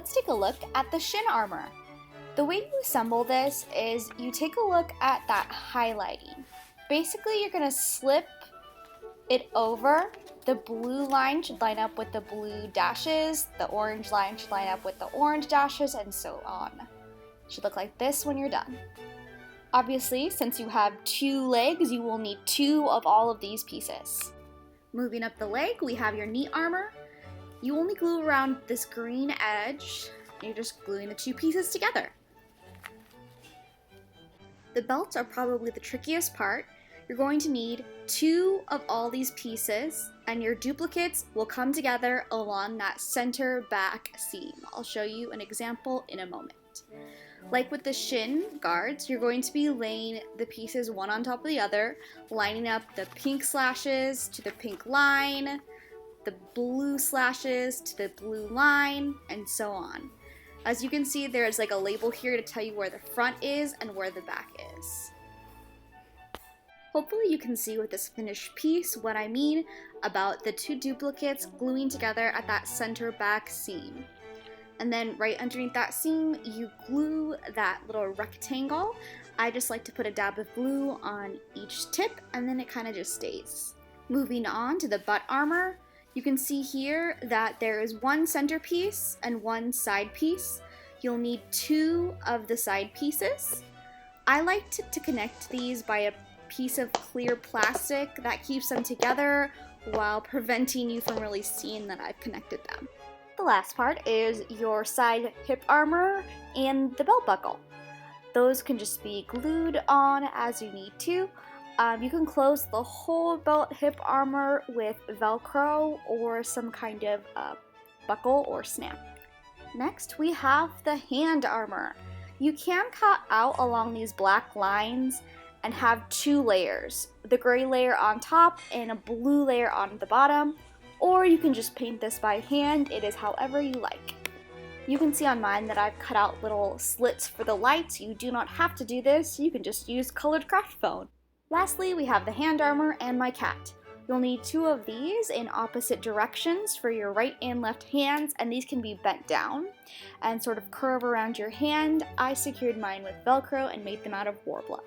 let's take a look at the shin armor. The way you assemble this is you take a look at that highlighting. Basically, you're going to slip it over. The blue line should line up with the blue dashes, the orange line should line up with the orange dashes, and so on. It should look like this when you're done. Obviously, since you have 2 legs, you will need 2 of all of these pieces. Moving up the leg, we have your knee armor. You only glue around this green edge, and you're just gluing the 2 pieces together. The belts are probably the trickiest part. You're going to need 2 of all these pieces, and your duplicates will come together along that center back seam. I'll show you an example in a moment. Like with the shin guards, you're going to be laying the pieces one on top of the other, lining up the pink slashes to the pink line, the blue slashes to the blue line, and so on. As you can see, there's like a label here to tell you where the front is and where the back is. Hopefully you can see with this finished piece what I mean about the 2 duplicates gluing together at that center back seam. And then right underneath that seam, you glue that little rectangle. I just like to put a dab of glue on each tip, and then it kind of just stays. Moving on to the butt armor, you can see here that there is 1 center piece and 1 side piece. You'll need 2 of the side pieces. I like to connect these by a piece of clear plastic that keeps them together while preventing you from really seeing that I've connected them. The last part is your side hip armor and the belt buckle. Those can just be glued on as you need to. You can close the whole belt hip armor with Velcro or some kind of buckle or snap. Next, we have the hand armor. You can cut out along these black lines and have 2 layers, the gray layer on top and a blue layer on the bottom, or you can just paint this by hand. It is however you like. You can see on mine that I've cut out little slits for the lights. You do not have to do this, you can just use colored craft foam. Lastly, we have the hand armor and my cat. You'll need 2 of these in opposite directions for your right and left hands, and these can be bent down and sort of curve around your hand. I secured mine with Velcro and made them out of Warbler.